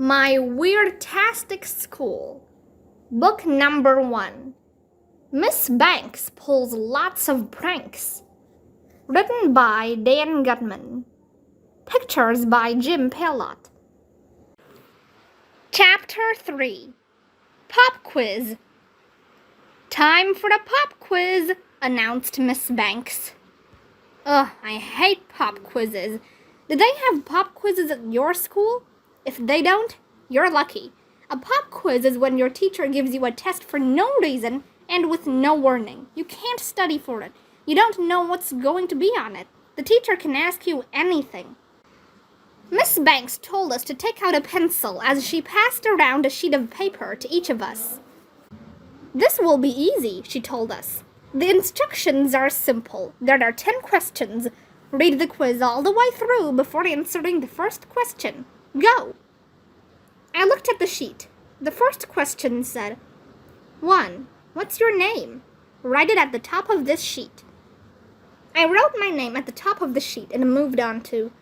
My Weirdtastic School. Book number 1. Miss Banks Pulls Lots of Pranks. Written by Dan Gutman. Pictures by Jim Pelot. Chapter 3. Pop Quiz. Time for the pop quiz, announced Miss Banks. Ugh, I hate pop quizzes. Do they have pop quizzes at your school? If they don't, you're lucky. A pop quiz is when your teacher gives you a test for no reason and with no warning. You can't study for it. You don't know what's going to be on it. The teacher can ask you anything. Miss Banks told us to take out a pencil as she passed around a sheet of paper to each of us. This will be easy, she told us. The instructions are simple. There are 10 questions. Read the quiz all the way through before answering the first question. Go! I looked at the sheet. The first question said, 1. What's your name? Write it at the top of this sheet. I wrote my name at the top of the sheet and moved on to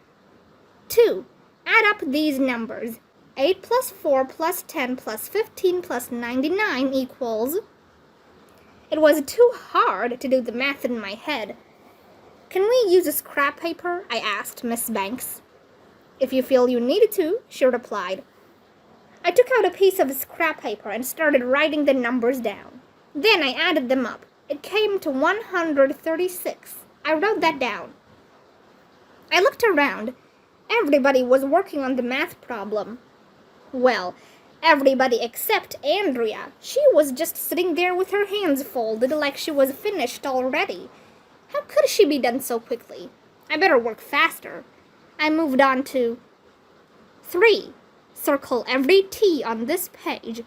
2. Add up these numbers. 8 plus 4 plus 10 plus 15 plus 99 equals... It was too hard to do the math in my head. Can we use a scrap paper? I asked Miss Banks. If you feel you needed to, she replied. I took out a piece of scrap paper and started writing the numbers down. Then I added them up. It came to 136. I wrote that down. I looked around. Everybody was working on the math problem. Well, everybody except Andrea. She was just sitting there with her hands folded like she was finished already. How could she be done so quickly? I better work faster. I moved on to 3. Circle every T on this page.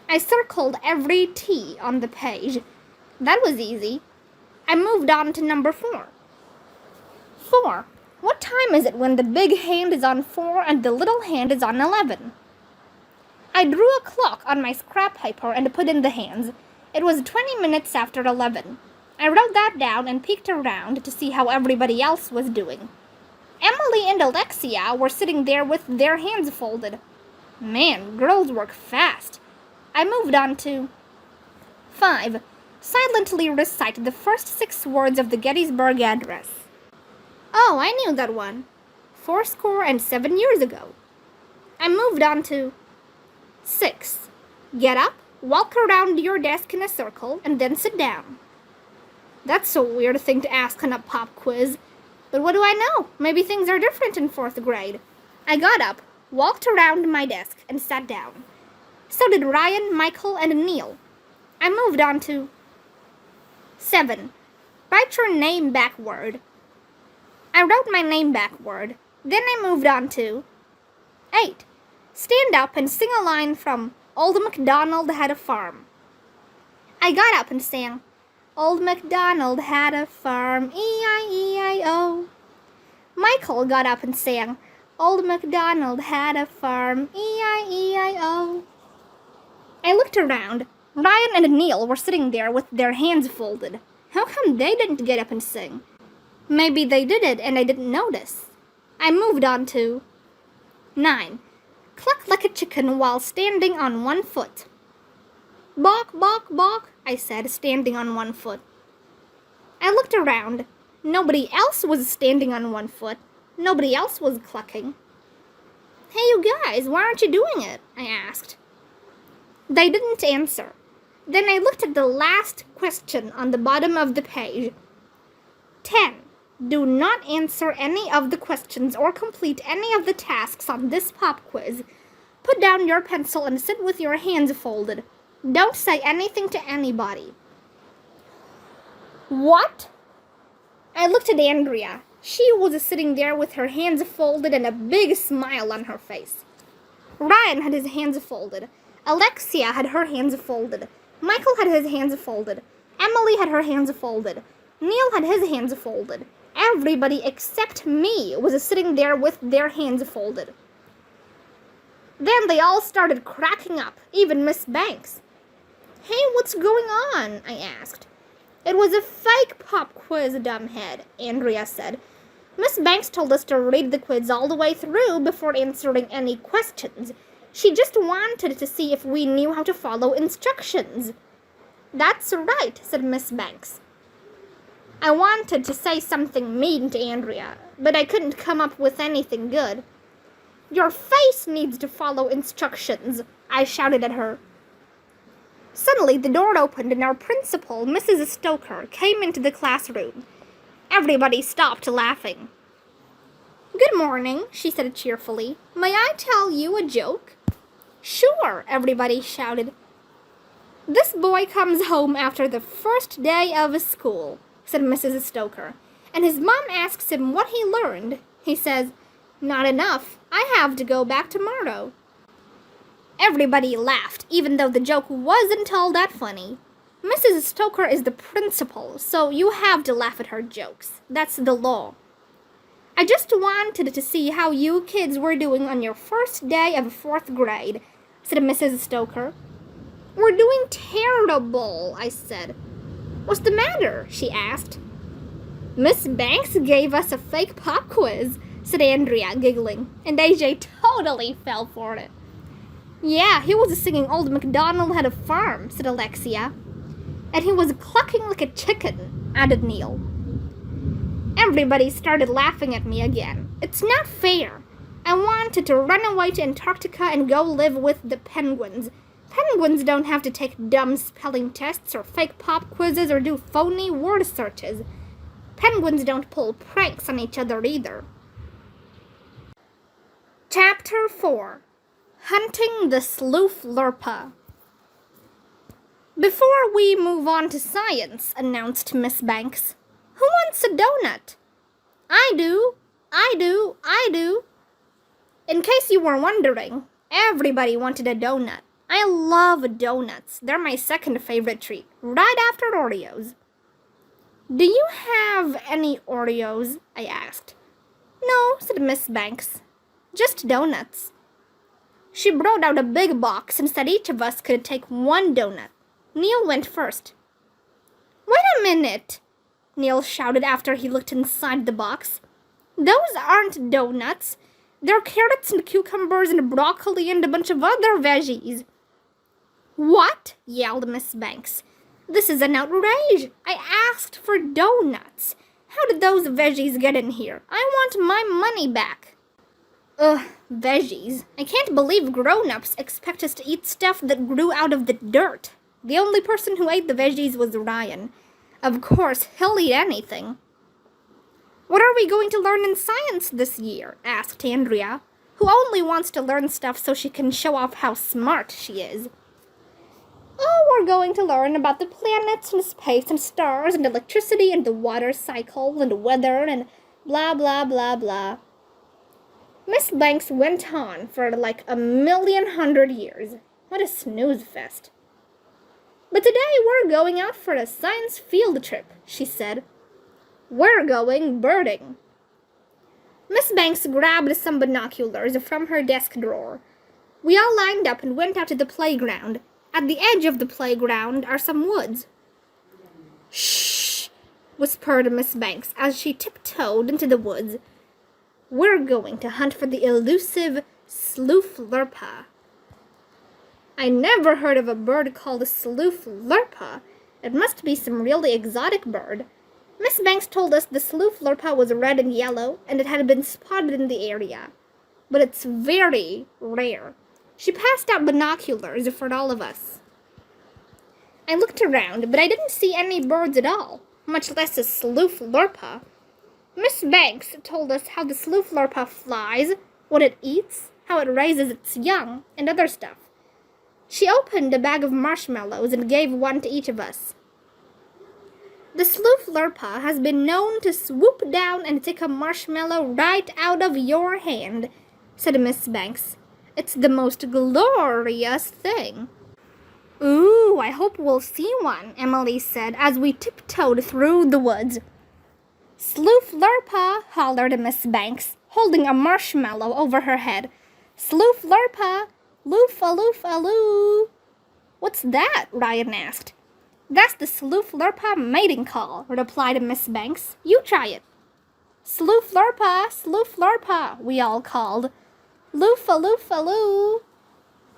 I circled every T on the page. That was easy. I moved on to number 4. 4. What time is it when the big hand is on 4 and the little hand is on 11? I drew a clock on my scrap paper and put in the hands. It was 20 minutes after 11. I wrote that down and peeked around to see how everybody else was doing. Emily and Alexia were sitting there with their hands folded. Man, girls work fast. I moved on to 5. Silently recite the first 6 words of the Gettysburg Address. Oh, I knew that one. 77 years ago. I moved on to 6. Get up, walk around your desk in a circle, and then sit down. That's a weird thing to ask on a pop quiz. But what do I know? Maybe things are different in 4th grade. I got up, walked around my desk, and sat down. So did Ryan, Michael, and Neil. I moved on to 7. Write your name backward. I wrote my name backward. Then I moved on to 8. Stand up and sing a line from Old MacDonald Had a Farm. I got up and sang, Old MacDonald had a farm, E-I-E-I-O. Michael got up and sang, Old MacDonald had a farm, E-I-E-I-O. I looked around. Ryan and Neil were sitting there with their hands folded. How come they didn't get up and sing? Maybe they did it and I didn't notice. I moved on to 9. Cluck like a chicken while standing on one foot. Balk, balk, balk, I said, standing on one foot. I looked around. Nobody else was standing on one foot. Nobody else was clucking. Hey, you guys, why aren't you doing it? I asked. They didn't answer. Then I looked at the last question on the bottom of the page. 10. Do not answer any of the questions or complete any of the tasks on this pop quiz. Put down your pencil and sit with your hands folded. Don't say anything to anybody. What? I looked at Andrea. She was sitting there with her hands folded and a big smile on her face. Ryan had his hands folded. Alexia had her hands folded. Michael had his hands folded. Emily had her hands folded. Neil had his hands folded. Everybody except me was sitting there with their hands folded. Then they all started cracking up, even Miss Banks. Hey, what's going on? I asked. It was a fake pop quiz, dumbhead, Andrea said. Miss Banks told us to read the quiz all the way through before answering any questions. She just wanted to see if we knew how to follow instructions. That's right, said Miss Banks. I wanted to say something mean to Andrea, but I couldn't come up with anything good. Your face needs to follow instructions, I shouted at her. Suddenly, the door opened and our principal, Mrs. Stoker, came into the classroom. Everybody stopped laughing. Good morning, she said cheerfully. May I tell you a joke? Sure, everybody shouted. This boy comes home after the first day of school, said Mrs. Stoker, and his mom asks him what he learned. He says, Not enough. I have to go back tomorrow. Everybody laughed, even though the joke wasn't all that funny. Mrs. Stoker is the principal, so you have to laugh at her jokes. That's the law. I just wanted to see how you kids were doing on your first day of 4th grade, said Mrs. Stoker. We're doing terrible, I said. What's the matter? She asked. Miss Banks gave us a fake pop quiz, said Andrea, giggling, and AJ totally fell for it. Yeah, he was singing Old MacDonald Had a Farm, said Alexia. And he was clucking like a chicken, added Neil. Everybody started laughing at me again. It's not fair. I wanted to run away to Antarctica and go live with the penguins. Penguins don't have to take dumb spelling tests or fake pop quizzes or do phony word searches. Penguins don't pull pranks on each other either. Chapter 4. Hunting the Sloof Lirpa. Before we move on to science, announced Miss Banks, who wants a donut? I do. In case you were wondering, everybody wanted a donut. I love donuts. They're my second favorite treat, right after Oreos. Do you have any Oreos? I asked. No, said Miss Banks. Just donuts. She brought out a big box and said each of us could take one donut. Neil went first. Wait a minute, Neil shouted after he looked inside the box. Those aren't donuts. They're carrots and cucumbers and broccoli and a bunch of other veggies. What? Yelled Miss Banks. This is an outrage. I asked for donuts. How did those veggies get in here? I want my money back. Ugh, veggies. I can't believe grown-ups expect us to eat stuff that grew out of the dirt. The only person who ate the veggies was Ryan. Of course, he'll eat anything. What are we going to learn in science this year? Asked Andrea, who only wants to learn stuff so she can show off how smart she is. Oh, we're going to learn about the planets and space and stars and electricity and the water cycle and weather and blah, blah, blah, blah. Miss Banks went on for like 1,100,000 years. What a snooze fest. But today we're going out for a science field trip, she said. We're going birding. Miss Banks grabbed some binoculars from her desk drawer. We all lined up and went out to the playground. At the edge of the playground are some woods. Shh, whispered Miss Banks as she tiptoed into the woods. We're going to hunt for the elusive sloof lirpa. I never heard of a bird called a sloof lirpa. It must be some really exotic bird. Miss Banks told us the sloof lirpa was red and yellow, and it had been spotted in the area. But it's very rare. She passed out binoculars for all of us. I looked around, but I didn't see any birds at all, much less a sloof lirpa. Miss Banks told us how the sloof lirpa flies, what it eats, how it raises its young, and other stuff. She opened a bag of marshmallows and gave one to each of us. The sloof lirpa has been known to swoop down and take a marshmallow right out of your hand, said Miss Banks. It's the most glorious thing. Ooh, I hope we'll see one, Emily said as we tiptoed through the woods. Sloof lirpa, hollered Miss Banks, holding a marshmallow over her head. Sloof lirpa, loof-a-loof-a-loo. What's that? Ryan asked. That's the sloof lirpa mating call, replied Miss Banks. You try it. Sloof lirpa, we all called. Loofa-loofa-loo.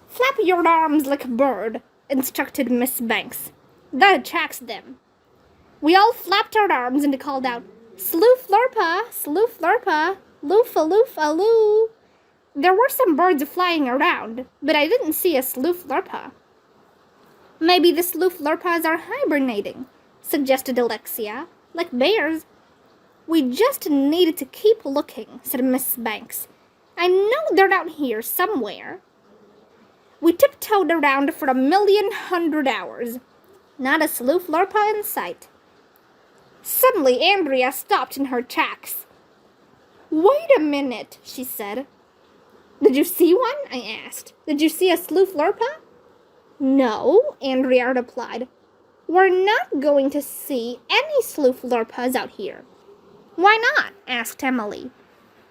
Flap your arms like a bird, instructed Miss Banks. That attracts them. We all flapped our arms and called out, sloof lirpa, loofa-loofa-loo. There were some birds flying around, but I didn't see a sloof lirpa. Maybe the sloof lirpas are hibernating, suggested Alexia, like bears. We just needed to keep looking, said Miss Banks. I know they're out here somewhere. We tiptoed around for 1,100,000 hours. Not a sloof lirpa in sight. Suddenly, Andrea stopped in her tracks. Wait a minute, she said. Did you see one? I asked. Did you see a sloof lirpa? No, Andrea replied. We're not going to see any sloof lirpas out here. Why not? Asked Emily.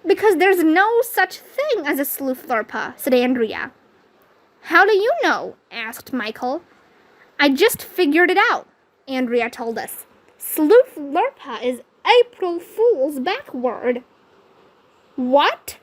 Because there's no such thing as a sloof lirpa, said Andrea. How do you know? Asked Michael. I just figured it out, Andrea told us. Sloof lirpa is April Fool's backward. What?